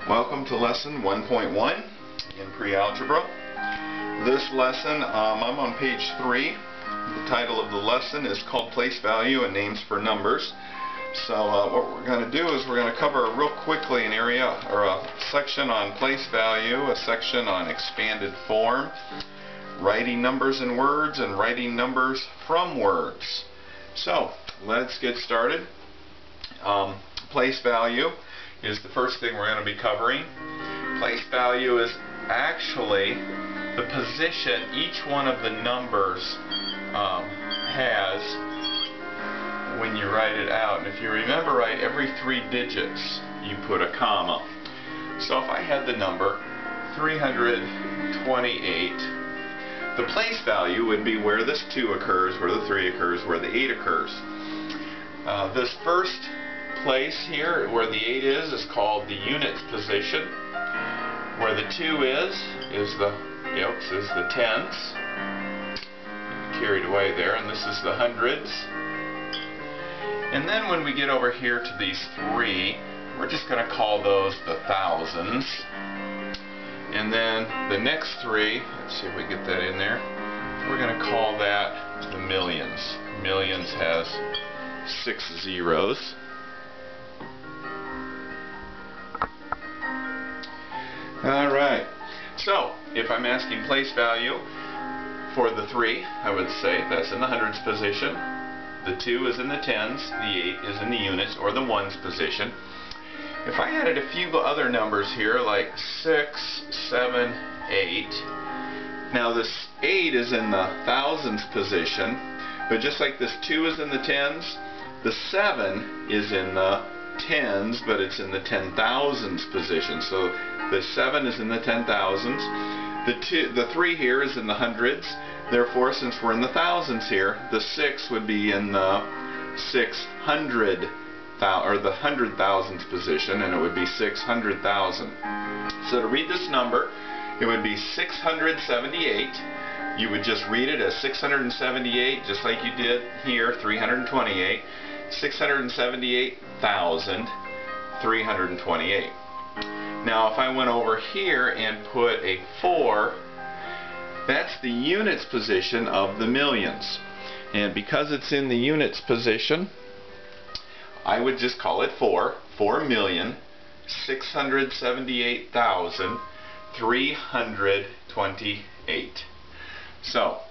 Welcome to lesson 1.1 in pre-algebra. This lesson, I'm on page 3. The title of the lesson is called Place Value and Names for Numbers. So what we're going to do is we're going to cover real quickly an area or a section on place value, a section on expanded form, writing numbers in words, and writing numbers from words. So let's get started. Place value is the first thing we're going to be covering. Place value is actually the position each one of the numbers has when you write it out. And if you remember right, every 3 digits you put a comma. So if I had the number 328, the place value would be where this 2 occurs, where the 3 occurs, where the 8 occurs. This first place here, where the 8 is called the units position. Where the 2 is the tens. Carried away there, and this is the hundreds. And then when we get over here to these 3, we're just going to call those the thousands. And then the next 3, let's see if we get that in there, we're going to call that the millions. Millions has 6 zeros. Alright, so if I'm asking place value for the 3, I would say that's in the hundreds position, the 2 is in the tens, the 8 is in the units or the ones position. If I added a few other numbers here like 6, 7, 8, now this 8 is in the thousands position, but just like this 2 is in the tens, the 7 is in the tens, but it's in the 10,000s position. So the 7 is in the 10,000s. The 3 here is in the hundreds. Therefore, since we're in the thousands here, the 6 would be in the 600 or the 100,000s position, and it would be 600,000. So to read this number, it would be 678. You would just read it as 678, just like you did here, 328. 678,328. Now if I went over here and put a 4, that's the units position of the millions. And because it's in the units position, I would just call it 4,678,328. So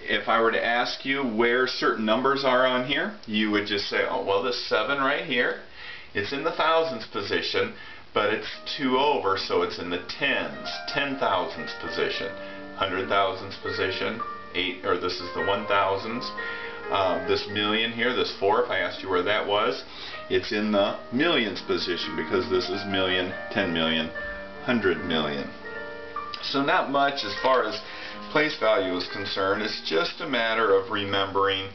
if I were to ask you where certain numbers are on here, you would just say, oh, well, this 7 right here, it's in the thousands position, but it's 2 over, so it's in the tens, 10,000s position, 100,000s position, 8, or this is the 1,000s. This million here, this 4, if I asked you where that was, it's in the millions position because this is million, 10 million, 100 million. So not much as far as place value is concerned. It's just a matter of remembering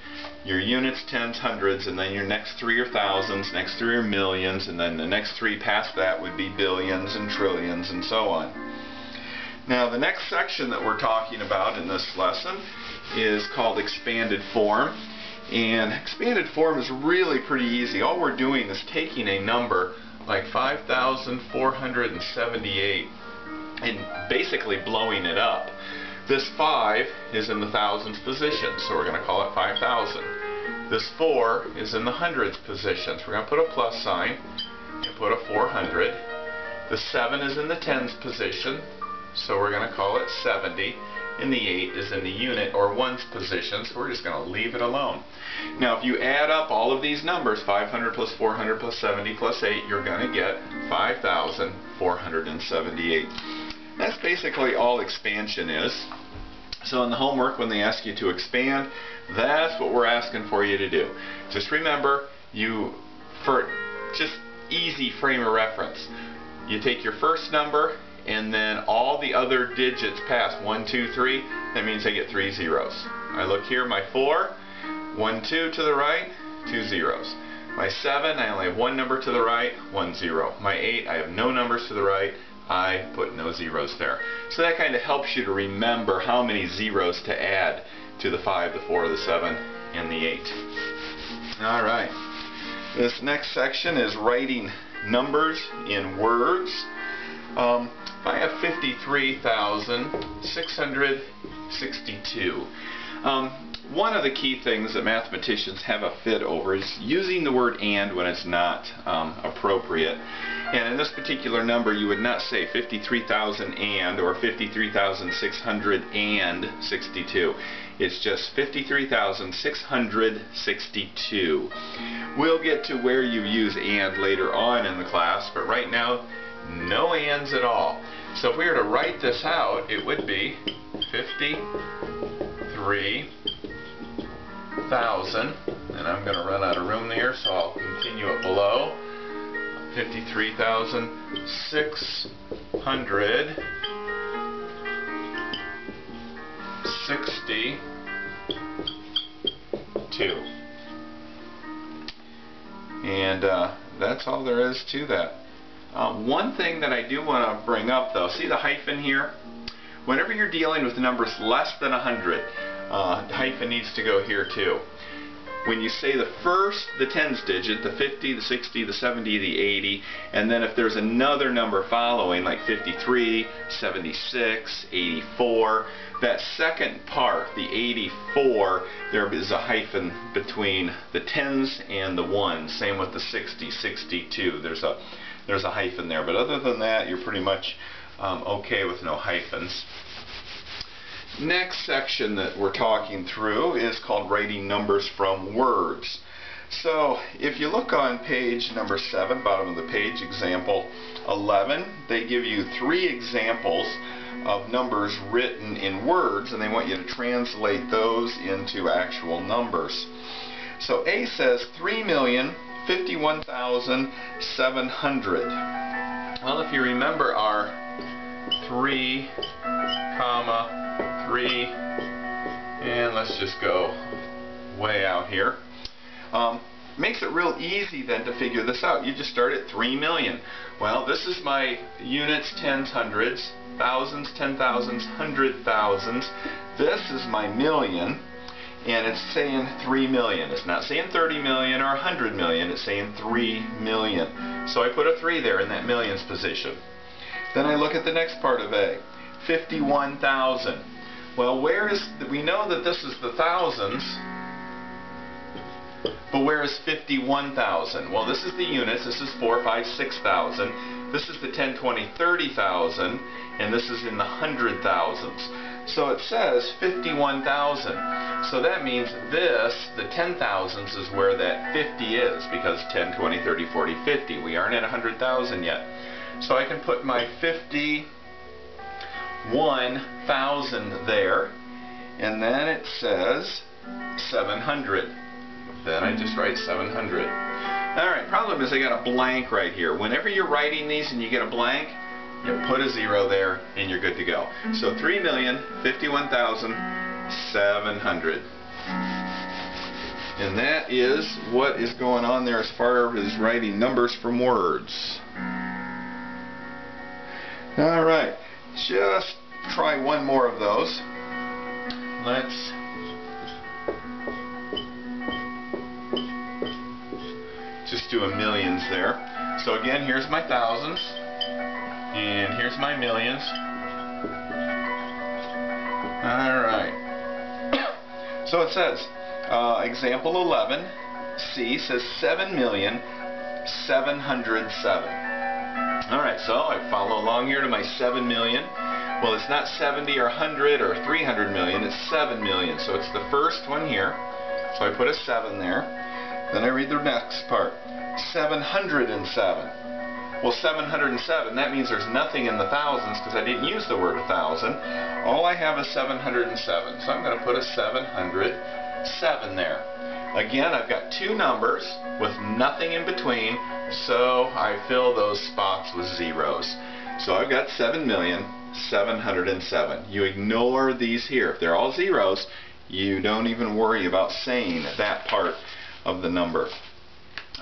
your units, tens, hundreds, and then your next 3 are thousands, next 3 are millions, and then the next 3 past that would be billions and trillions and so on. Now the next section that we're talking about in this lesson is called expanded form. And expanded form is really pretty easy. All we're doing is taking a number like 5,478 and basically blowing it up. This 5 is in the thousands position, so we're going to call it 5,000. This 4 is in the hundreds position, so we're going to put a plus sign and put a 400. The 7 is in the tens position, so we're going to call it 70. And the 8 is in the unit or ones position, so we're just going to leave it alone. Now if you add up all of these numbers, 500 plus 400 plus 70 plus 8, you're going to get 5,478. That's basically all expansion is. So in the homework, when they ask you to expand, that's what we're asking for you to do. Just remember, for just easy frame of reference, you take your first number and then all the other digits past 1, 2, 3, that means I get 3 zeros. I look here, my 4, 1, 2 to the right, 2 zeros. My 7, I only have 1 number to the right, 1 zero. My 8, I have no numbers to the right, I put no zeros there. So that kind of helps you to remember how many zeros to add to the 5, the 4, the 7, and the 8. Alright. This next section is writing numbers in words. If I have 53,662. One of the key things that mathematicians have a fit over is using the word and when it's not appropriate. And in this particular number, you would not say 53,000 and or 53,662. It's just 53,662. We'll get to where you use and later on in the class, but right now, no ands at all. So if we were to write this out, it would be 53,000, and I'm going to run out of room there, so I'll continue it below. 53,662. And that's all there is to that. One thing that I do want to bring up though, see the hyphen here? Whenever you're dealing with numbers less than 100, the hyphen needs to go here too. When you say the first, the tens digit, the 50, the 60, the 70, the 80, and then if there's another number following, like 53, 76, 84, that second part, the 84, there is a hyphen between the tens and the ones. Same with the 60, 62. There's a hyphen there. But other than that, you're pretty much okay with no hyphens. Next section that we're talking through is called writing numbers from words. So if you look on page number 7, bottom of the page, example 11, they give you 3 examples of numbers written in words, and they want you to translate those into actual numbers. So A says 3,051,700. Well, if you remember our 3, 3, and let's just go way out here. Makes it real easy then to figure this out. You just start at 3 million. Well, this is my units, tens, hundreds, thousands, 10,000s, 100,000s. This is my million, and it's saying 3 million. It's not saying 30 million or 100 million. It's saying 3 million. So I put a 3 there in that millions position. Then I look at the next part of A, 51,000. Well, we know that this is the thousands, but where is 51,000? Well, this is the units. This is 4, 5, 6,000. This is the 10, 20, 30,000, and this is in the hundred thousands. So it says 51,000. So that means this, the 10,000s, is where that 50 is, because 10, 20, 30, 40, 50. We aren't at 100,000 yet. So I can put my 51,000 there, and then it says 700. Then I just write 700. Alright, problem is I got a blank right here. Whenever you're writing these and you get a blank, you put a 0 there and you're good to go. So 3,051,700. And that is what is going on there as far as writing numbers from words. Alright, just try one more of those. Let's just do a millions there. So again, here's my thousands, and here's my millions. Alright. So it says, example 11, C says 7,707,000. Alright, so I follow along here to my 7 million. Well, it's not 70 or 100 or 300 million, it's 7 million. So it's the first one here. So I put a 7 there. Then I read the next part. 707. Well, 707, that means there's nothing in the thousands because I didn't use the word 1,000. All I have is 707. So I'm going to put a 707 there. Again, I've got 2 numbers with nothing in between, so I fill those spots with zeros. So I've got 7,707,000. You ignore these here. If they're all zeros, you don't even worry about saying that part of the number.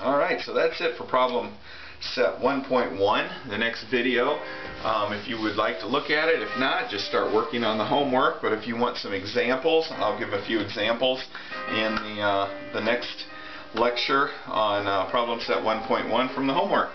Alright, so that's it for problem set 1.1. The next video, if you would like to look at it. If not, just start working on the homework. But if you want some examples, I'll give a few examples in the next lecture on problem set 1.1 from the homework.